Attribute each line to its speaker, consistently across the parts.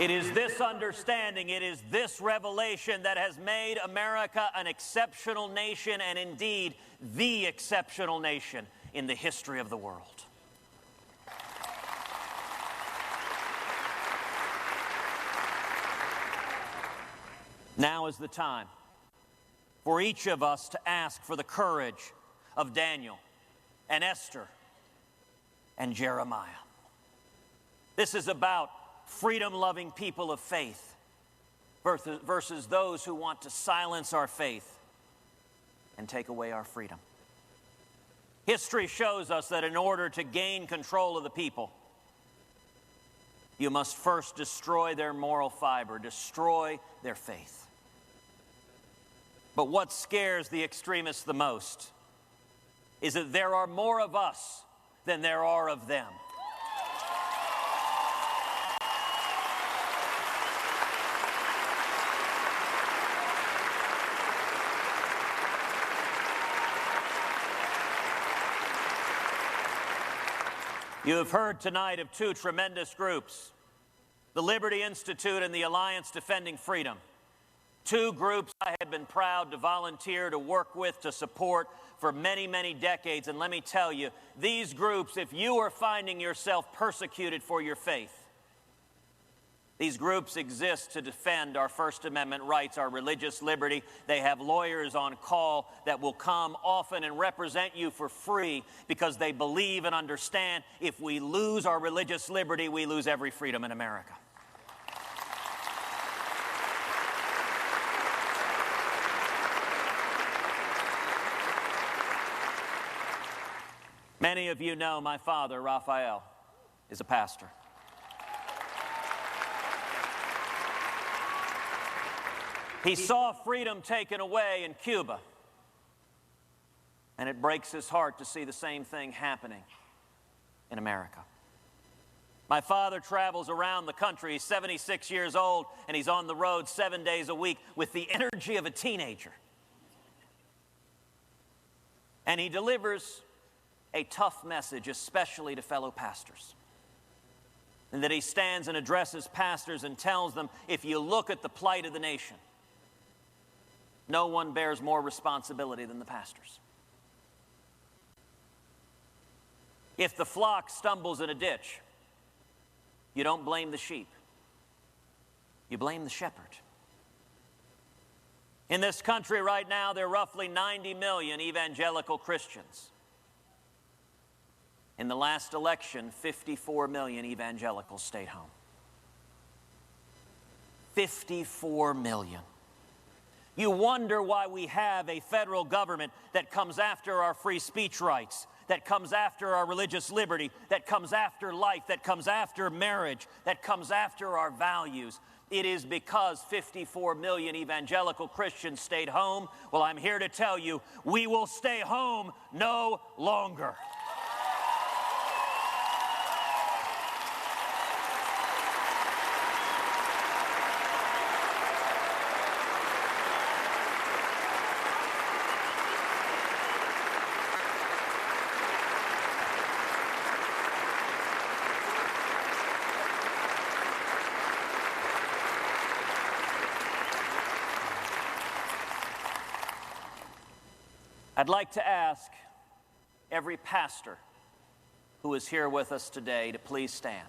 Speaker 1: It is this understanding, it is this revelation that has made America an exceptional nation, and indeed the exceptional nation in the history of the world. Now is the time for each of us to ask for the courage of Daniel and Esther and Jeremiah. This is about freedom-loving people of faith versus those who want to silence our faith and take away our freedom. History shows us that in order to gain control of the people, you must first destroy their moral fiber, destroy their faith. But what scares the extremists the most is that there are more of us than there are of them. You have heard tonight of two tremendous groups, the Liberty Institute and the Alliance Defending Freedom. Two groups I have been proud to volunteer to work with, to support for many, many decades. And let me tell you, these groups, if you are finding yourself persecuted for your faith, these groups exist to defend our First Amendment rights, our religious liberty. They have lawyers on call that will come often and represent you for free because they believe and understand if we lose our religious liberty, we lose every freedom in America. Many of you know my father, Raphael, is a pastor. He saw freedom taken away in Cuba, and it breaks his heart to see the same thing happening in America. My father travels around the country. He's 76 years old, and he's on the road 7 days a week with the energy of a teenager. And he delivers a tough message, especially to fellow pastors. And that he stands and addresses pastors and tells them, if you look at the plight of the nation, no one bears more responsibility than the pastors. If the flock stumbles in a ditch, you don't blame the sheep. You blame the shepherd. In this country right now, there are roughly 90 million evangelical Christians. In the last election, 54 million evangelicals stayed home. 54 million. You wonder why we have a federal government that comes after our free speech rights, that comes after our religious liberty, that comes after life, that comes after marriage, that comes after our values. It is because 54 million evangelical Christians stayed home. Well, I'm here to tell you, we will stay home no longer. I'd like to ask every pastor who is here with us today to please stand.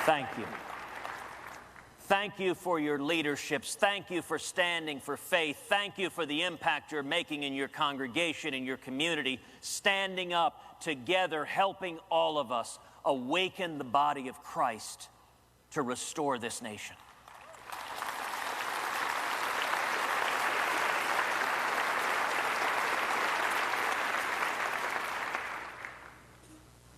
Speaker 1: Thank you. Thank you for your leaderships. Thank you for standing for faith. Thank you for the impact you're making in your congregation, in your community, standing up together, helping all of us awaken the body of Christ to restore this nation.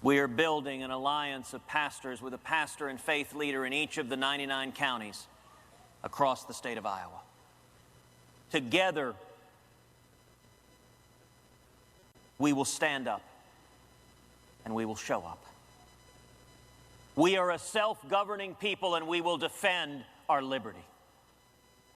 Speaker 1: We are building an alliance of pastors with a pastor and faith leader in each of the 99 counties across the state of Iowa. Together, we will stand up and we will show up. We are a self-governing people, and we will defend our liberty.